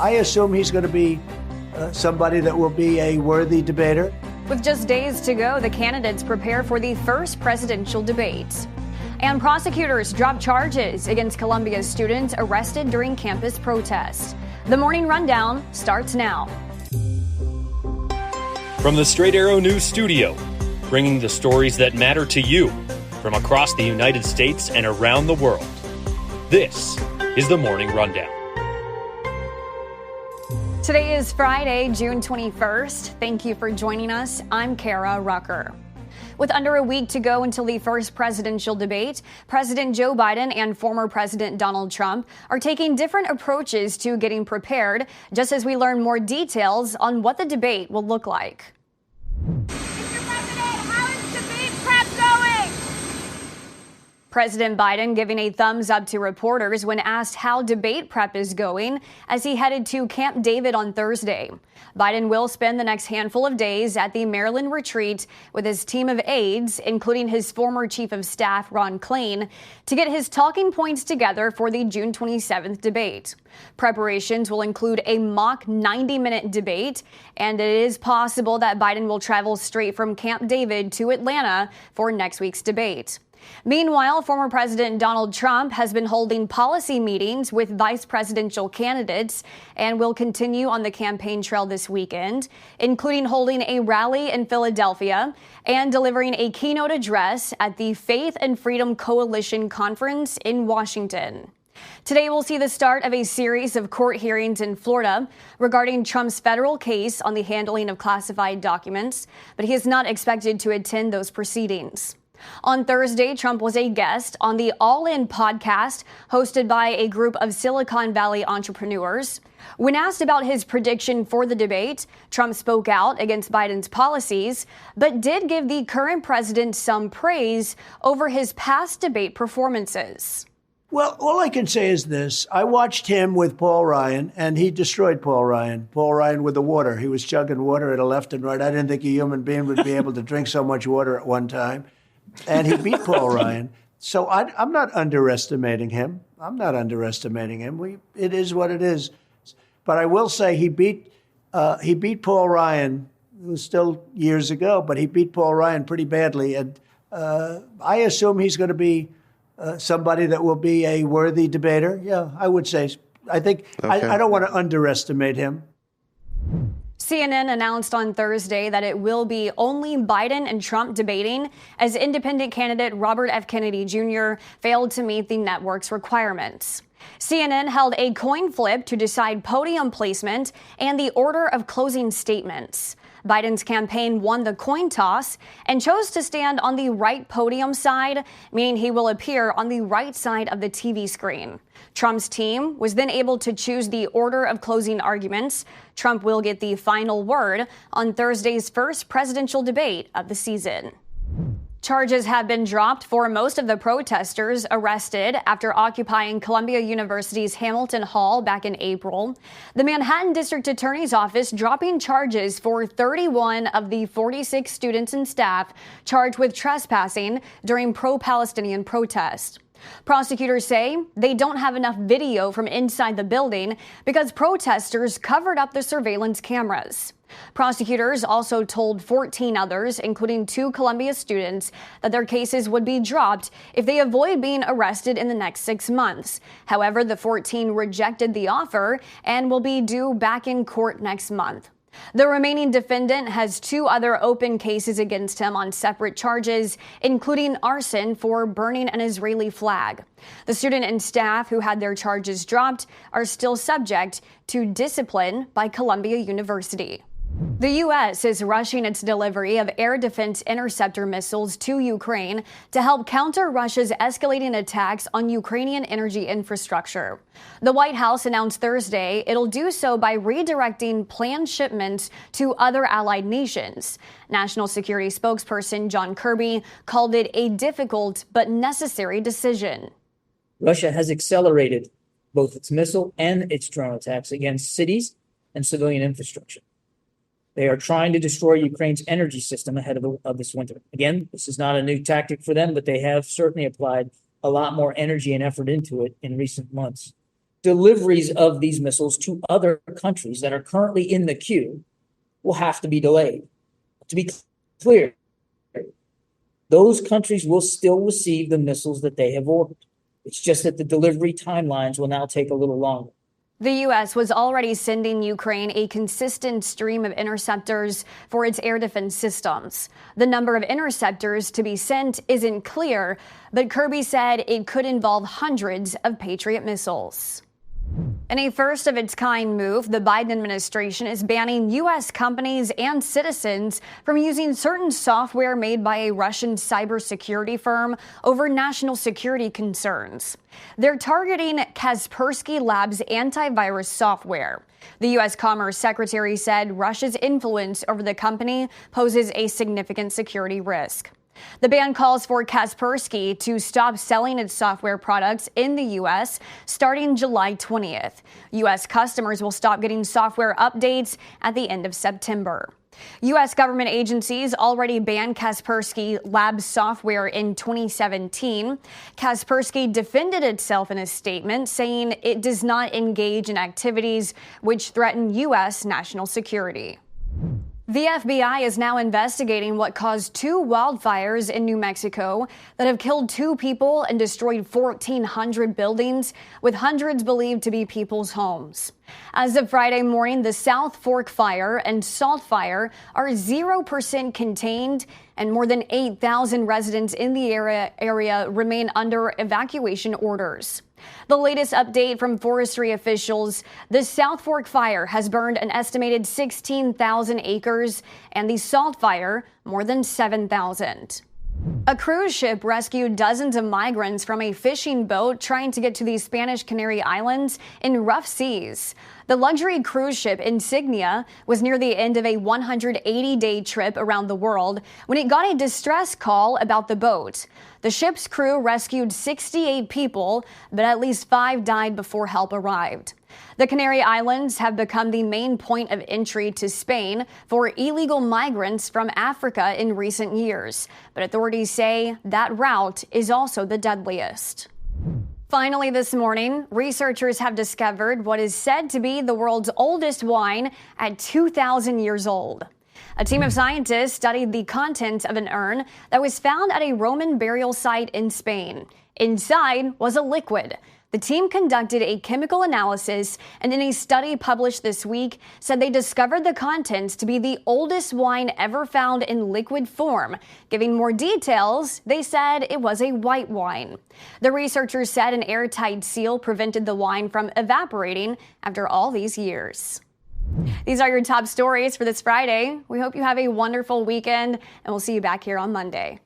I assume he's going to be somebody that will be a worthy debater. With just days to go, the candidates prepare for the first presidential debate. And prosecutors drop charges against Columbia's students arrested during campus protests. The Morning Rundown starts now. From the Straight Arrow News Studio, bringing the stories that matter to you from across the United States and around the world. This is the Morning Rundown. Today is Friday, June 21st. Thank you for joining us. I'm Kara Rucker. With under a week to go until the first presidential debate, President Joe Biden and former President Donald Trump are taking different approaches to getting prepared, just as we learn more details on what the debate will look like. President Biden giving a thumbs up to reporters when asked how debate prep is going as he headed to Camp David on Thursday. Biden will spend the next handful of days at the Maryland retreat with his team of aides, including his former chief of staff, Ron Klain, to get his talking points together for the June 27th debate. Preparations will include a mock 90-minute debate, and it is possible that Biden will travel straight from Camp David to Atlanta for next week's debate. Meanwhile, former President Donald Trump has been holding policy meetings with vice presidential candidates and will continue on the campaign trail this weekend, including holding a rally in Philadelphia and delivering a keynote address at the Faith and Freedom Coalition Conference in Washington. Today, we'll see the start of a series of court hearings in Florida regarding Trump's federal case on the handling of classified documents, but he is not expected to attend those proceedings. On Thursday, Trump was a guest on the All In podcast hosted by a group of Silicon Valley entrepreneurs. When asked about his prediction for the debate, Trump spoke out against Biden's policies, but did give the current president some praise over his past debate performances. Well, all I can say is this. I watched him with Paul Ryan, and he destroyed Paul Ryan. Paul Ryan with the water. He was chugging water at a left and right. I didn't think a human being would be able to drink so much water at one time. And he beat Paul Ryan. So I'm not underestimating him. It is what it is. But I will say he beat Paul Ryan. It was still years ago, but he beat Paul Ryan pretty badly. And I assume he's going to be somebody that will be a worthy debater. Yeah, I would say. I think okay. I don't want to underestimate him. CNN announced on Thursday that it will be only Biden and Trump debating as independent candidate Robert F. Kennedy Jr. failed to meet the network's requirements. CNN held a coin flip to decide podium placement and the order of closing statements. Biden's campaign won the coin toss and chose to stand on the right podium side, meaning he will appear on the right side of the TV screen. Trump's team was then able to choose the order of closing arguments. Trump will get the final word on Thursday's first presidential debate of the season. Charges have been dropped for most of the protesters arrested after occupying Columbia University's Hamilton Hall back in April. The Manhattan District Attorney's Office dropping charges for 31 of the 46 students and staff charged with trespassing during pro-Palestinian protests. Prosecutors say they don't have enough video from inside the building because protesters covered up the surveillance cameras. Prosecutors also told 14 others, including 2 Columbia students, that their cases would be dropped if they avoid being arrested in the next 6 months. However, the 14 rejected the offer and will be due back in court next month. The remaining defendant has 2 other open cases against him on separate charges, including arson for burning an Israeli flag. The student and staff who had their charges dropped are still subject to discipline by Columbia University. The U.S. is rushing its delivery of air defense interceptor missiles to Ukraine to help counter Russia's escalating attacks on Ukrainian energy infrastructure. The White House announced Thursday it'll do so by redirecting planned shipments to other allied nations. National Security spokesperson John Kirby called it a difficult but necessary decision. Russia has accelerated both its missile and its drone attacks against cities and civilian infrastructure. They are trying to destroy Ukraine's energy system ahead of this winter. Again, this is not a new tactic for them, but they have certainly applied a lot more energy and effort into it in recent months. deliveries of these missiles to other countries that are currently in the queue will have to be delayed. To be clear, those countries will still receive the missiles that they have ordered. It's just that the delivery timelines will now take a little longer. The U.S. was already sending Ukraine a consistent stream of interceptors for its air defense systems. The number of interceptors to be sent isn't clear, but Kirby said it could involve hundreds of Patriot missiles. In a first-of-its-kind move, the Biden administration is banning U.S. companies and citizens from using certain software made by a Russian cybersecurity firm over national security concerns. They're targeting Kaspersky Labs' antivirus software. The U.S. Commerce Secretary said Russia's influence over the company poses a significant security risk. The ban calls for Kaspersky to stop selling its software products in the U.S. starting July 20th. U.S. customers will stop getting software updates at the end of September. U.S. government agencies already banned Kaspersky Labs software in 2017. Kaspersky defended itself in a statement, saying it does not engage in activities which threaten U.S. national security. The FBI is now investigating what caused two wildfires in New Mexico that have killed 2 people and destroyed 1,400 buildings, with hundreds believed to be people's homes. As of Friday morning, the South Fork Fire and Salt Fire are 0% contained, and more than 8,000 residents in the area remain under evacuation orders. The latest update from forestry officials, the South Fork Fire has burned an estimated 16,000 acres, and the Salt Fire more than 7,000. A cruise ship rescued dozens of migrants from a fishing boat trying to get to the Spanish Canary Islands in rough seas. The luxury cruise ship Insignia was near the end of a 180-day trip around the world when it got a distress call about the boat. The ship's crew rescued 68 people, but at least 5 died before help arrived. The Canary Islands have become the main point of entry to Spain for illegal migrants from Africa in recent years, but authorities say that route is also the deadliest. Finally this morning, researchers have discovered what is said to be the world's oldest wine at 2,000 years old. A team of scientists studied the contents of an urn that was found at a Roman burial site in Spain. Inside was a liquid. The team conducted a chemical analysis and in a study published this week said they discovered the contents to be the oldest wine ever found in liquid form. Giving more details, they said it was a white wine. The researchers said an airtight seal prevented the wine from evaporating after all these years. These are your top stories for this Friday. We hope you have a wonderful weekend, and we'll see you back here on Monday.